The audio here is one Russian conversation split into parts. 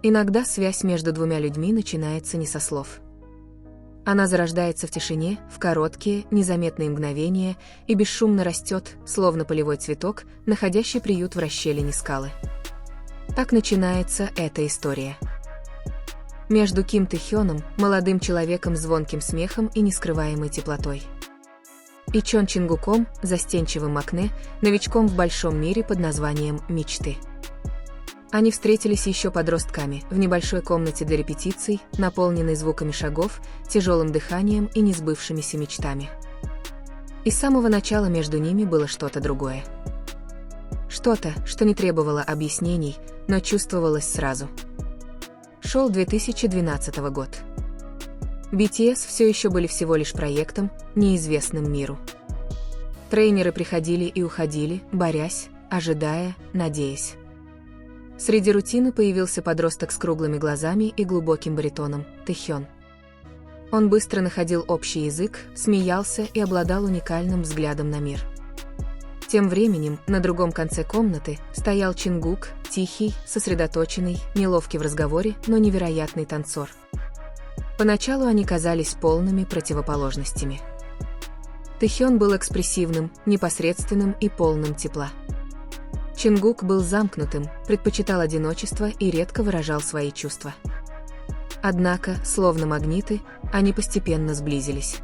Иногда связь между двумя людьми начинается не со слов. Она зарождается в тишине, в короткие, незаметные мгновения и бесшумно растет, словно полевой цветок, находящий приют в расщелине скалы. Так начинается эта история. Между Ким Тэ-хёном, молодым человеком с звонким смехом и нескрываемой теплотой, и Чон Чин-гуком, застенчивым Макне, новичком в большом мире под названием «Мечты». Они встретились еще подростками, в небольшой комнате для репетиций, наполненной звуками шагов, тяжелым дыханием и несбывшимися мечтами. И с самого начала между ними было что-то другое. Что-то, что не требовало объяснений, но чувствовалось сразу. Шел 2012 год. BTS все еще были всего лишь проектом, неизвестным миру. Трейнеры приходили и уходили, борясь, ожидая, надеясь. Среди рутины появился подросток с круглыми глазами и глубоким баритоном – Тэ-хён. Он быстро находил общий язык, смеялся и обладал уникальным взглядом на мир. Тем временем, на другом конце комнаты стоял Чингук, тихий, сосредоточенный, неловкий в разговоре, но невероятный танцор. Поначалу они казались полными противоположностями. Тэ-хён был экспрессивным, непосредственным и полным тепла. Чингук был замкнутым, предпочитал одиночество и редко выражал свои чувства. Однако, словно магниты, они постепенно сблизились.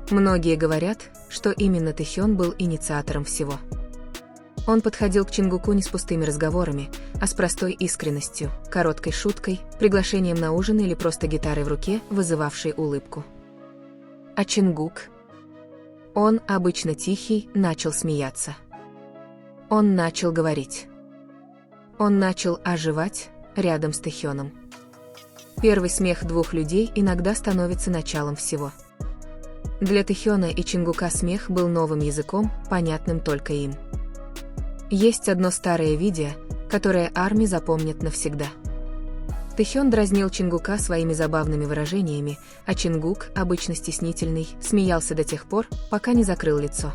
Многие говорят, что именно Тэ-хён был инициатором всего. Он подходил к Чингуку не с пустыми разговорами, а с простой искренностью, короткой шуткой, приглашением на ужин или просто гитарой в руке, вызывавшей улыбку. А Чингук? Он, обычно тихий, начал смеяться. Он начал говорить. Он начал оживать рядом с Тэ-хёном. Первый смех двух людей иногда становится началом всего. Для Тэ-хёна и Чингука смех был новым языком, понятным только им. Есть одно старое видео, которое ARMY запомнит навсегда. Тэ-хён дразнил Чингука своими забавными выражениями, а Чингук, обычно стеснительный, смеялся до тех пор, пока не закрыл лицо.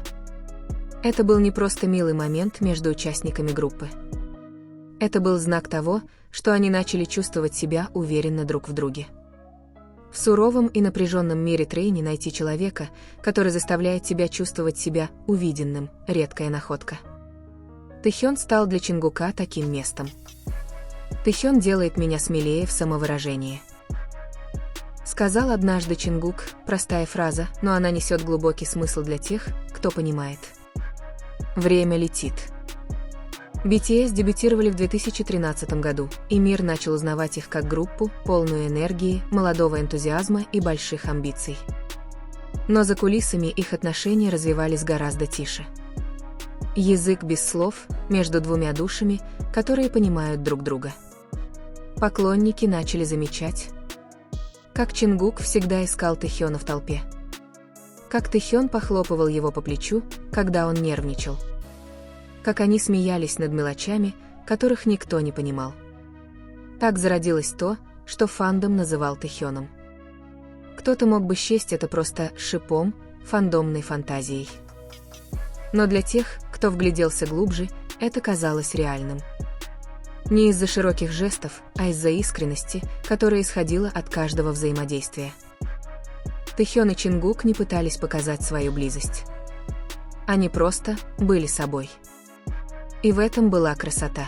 Это был не просто милый момент между участниками группы. Это был знак того, что они начали чувствовать себя уверенно друг в друге. В суровом и напряженном мире трейни найти человека, который заставляет тебя чувствовать себя увиденным, редкая находка. Тэ-хён стал для Чингука таким местом. Тэ-хён делает меня смелее в самовыражении. Сказал однажды Чингук, простая фраза, но она несет глубокий смысл для тех, кто понимает. Время летит. BTS дебютировали в 2013 году, и мир начал узнавать их как группу, полную энергии, молодого энтузиазма и больших амбиций. Но за кулисами их отношения развивались гораздо тише. Язык без слов, между двумя душами, которые понимают друг друга. Поклонники начали замечать, как Чингук всегда искал Тэ-хёна в толпе. Как Тэ-хён похлопывал его по плечу, когда он нервничал. Как они смеялись над мелочами, которых никто не понимал. Так зародилось то, что фандом называл Тэ-хёном. Кто-то мог бы счесть это просто шипом, фандомной фантазией. Но для тех, кто вгляделся глубже, это казалось реальным. Не из-за широких жестов, а из-за искренности, которая исходила от каждого взаимодействия. Тэ-хён и Чингук не пытались показать свою близость. Они просто были собой. И в этом была красота.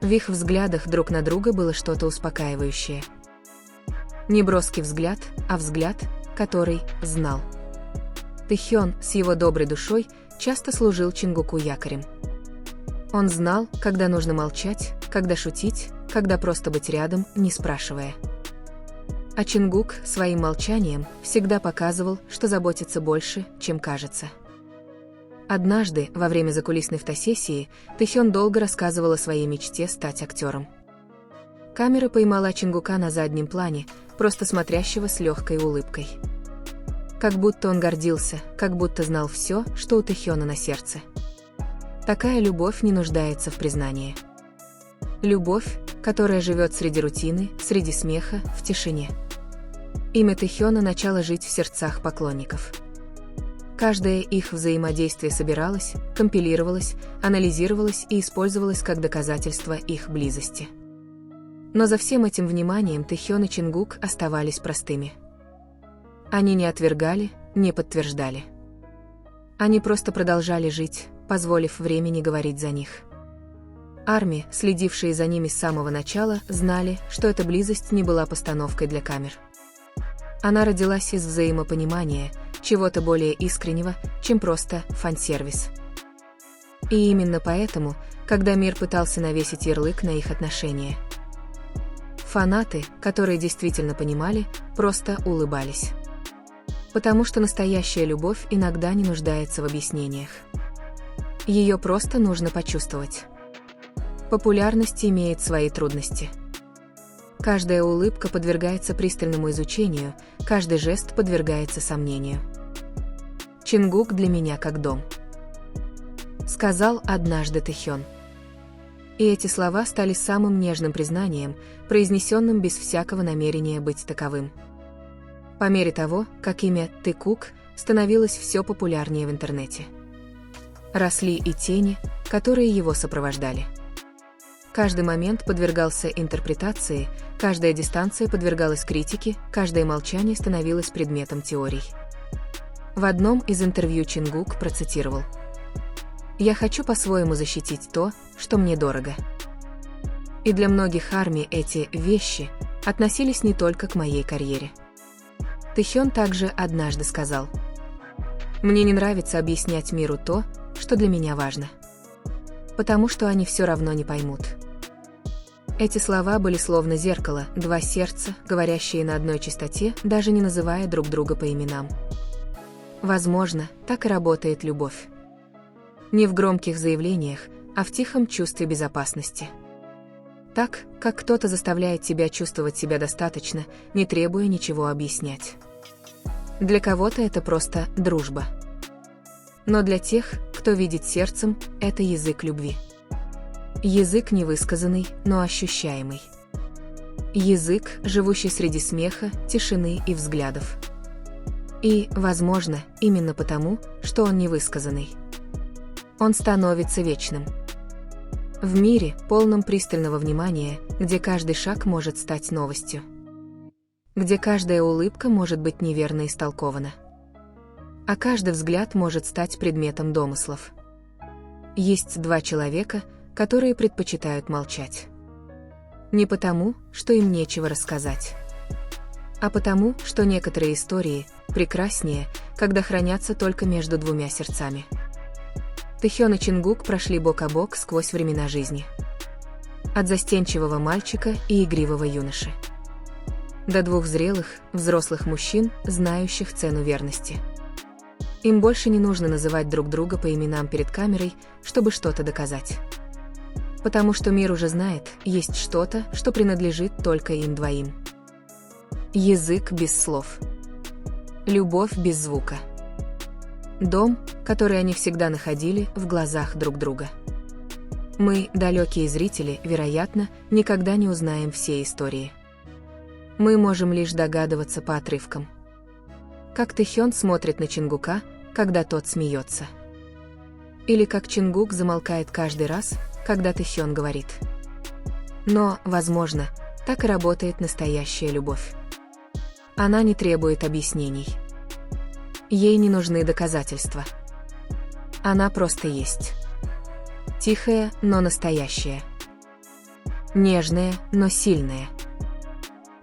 В их взглядах друг на друга было что-то успокаивающее. Не броский взгляд, а взгляд, который знал. Тэ-хён с его доброй душой часто служил Чингуку якорем. Он знал, когда нужно молчать, когда шутить, когда просто быть рядом, не спрашивая. А Чингук своим молчанием всегда показывал, что заботится больше, чем кажется. Однажды, во время закулисной фотосессии, Тэ-хён долго рассказывал о своей мечте стать актером. Камера поймала Чингука на заднем плане, просто смотрящего с легкой улыбкой. Как будто он гордился, как будто знал все, что у Тэ-хёна на сердце. Такая любовь не нуждается в признании. Любовь, которая живет среди рутины, среди смеха, в тишине. Имя Тэ-хёна начало жить в сердцах поклонников. Каждое их взаимодействие собиралось, компилировалось, анализировалось и использовалось как доказательство их близости. Но за всем этим вниманием Тэхён и Чингук оставались простыми. Они не отвергали, не подтверждали. Они просто продолжали жить, позволив времени говорить за них. Арми, следившие за ними с самого начала, знали, что эта близость не была постановкой для камер. Она родилась из взаимопонимания, чего-то более искреннего, чем просто фан-сервис. И именно поэтому, когда мир пытался навесить ярлык на их отношения, фанаты, которые действительно понимали, просто улыбались. Потому что настоящая любовь иногда не нуждается в объяснениях. Ее просто нужно почувствовать. Популярность имеет свои трудности. Каждая улыбка подвергается пристальному изучению, каждый жест подвергается сомнению. «Чингук для меня как дом», — сказал однажды Тэхён. И эти слова стали самым нежным признанием, произнесенным без всякого намерения быть таковым. По мере того, как имя Тэкук становилось все популярнее в интернете, росли и тени, которые его сопровождали. Каждый момент подвергался интерпретации, каждая дистанция подвергалась критике, каждое молчание становилось предметом теорий. В одном из интервью Чингук процитировал: «Я хочу по-своему защитить то, что мне дорого». И для многих армий эти вещи относились не только к моей карьере. Тэхён также однажды сказал: «Мне не нравится объяснять миру то, что для меня важно. Потому что они все равно не поймут». Эти слова были словно зеркало, два сердца, говорящие на одной частоте, даже не называя друг друга по именам. Возможно, так и работает любовь. Не в громких заявлениях, а в тихом чувстве безопасности. Так, как кто-то заставляет тебя чувствовать себя достаточно, не требуя ничего объяснять. Для кого-то это просто дружба. Но для тех, кто видит сердцем, это язык любви. Язык невысказанный, но ощущаемый. Язык, живущий среди смеха, тишины и взглядов. И, возможно, именно потому, что он невысказанный, он становится вечным. В мире, полном пристального внимания, где каждый шаг может стать новостью. Где каждая улыбка может быть неверно истолкована. А каждый взгляд может стать предметом домыслов. Есть два человека, которые предпочитают молчать. Не потому, что им нечего рассказать, а потому, что некоторые истории прекраснее, когда хранятся только между двумя сердцами. Тэхён и Чингук прошли бок о бок сквозь времена жизни. От застенчивого мальчика и игривого юноши до двух зрелых, взрослых мужчин, знающих цену верности. Им больше не нужно называть друг друга по именам перед камерой, чтобы что-то доказать. Потому что мир уже знает, есть что-то, что принадлежит только им двоим. Язык без слов. Любовь без звука. Дом, который они всегда находили в глазах друг друга. Мы, далекие зрители, вероятно, никогда не узнаем все истории. Мы можем лишь догадываться по отрывкам. Как Тэхён смотрит на Чингука, когда тот смеется. Или как Чингук замолкает каждый раз, когда Тэхён говорит. Но, возможно, так и работает настоящая любовь. Она не требует объяснений. Ей не нужны доказательства. Она просто есть. Тихая, но настоящая. Нежная, но сильная.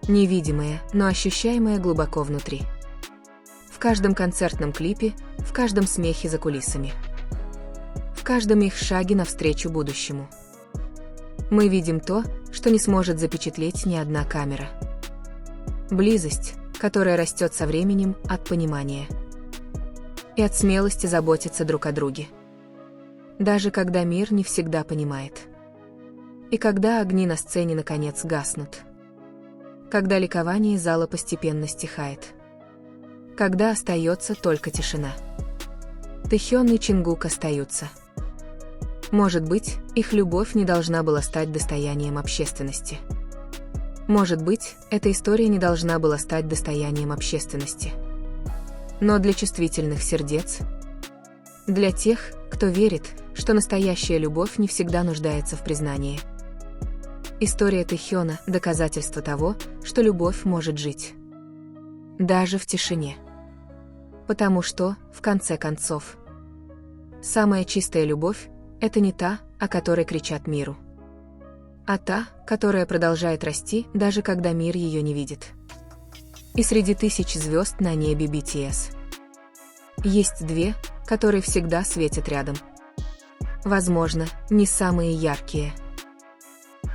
Невидимая, но ощущаемая глубоко внутри. В каждом концертном клипе, в каждом смехе за кулисами. В каждом их шаге навстречу будущему. Мы видим то, что не сможет запечатлеть ни одна камера. Близость, которая растет со временем от понимания. И от смелости заботиться друг о друге. Даже когда мир не всегда понимает. И когда огни на сцене наконец гаснут. Когда ликование зала постепенно стихает. Когда остается только тишина. Тэхён и Чингук остаются. Может быть, их любовь не должна была стать достоянием общественности. Может быть, эта история не должна была стать достоянием общественности. Но для чувствительных сердец, для тех, кто верит, что настоящая любовь не всегда нуждается в признании, История Тэхёна – доказательство того, что любовь может жить. Даже в тишине. Потому что, в конце концов, самая чистая любовь – это не та, о которой кричат миру, а та, которая продолжает расти, даже когда мир ее не видит. И среди тысяч звезд на небе BTS есть две, которые всегда светят рядом. Возможно, не самые яркие,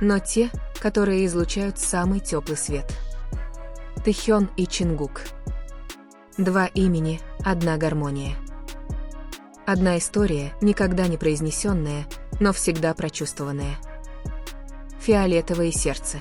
но те, которые излучают самый теплый свет. Тэхён и Чингук. Два имени, одна гармония. Одна история, никогда не произнесенная, но всегда прочувствованная. Фиолетовое сердце.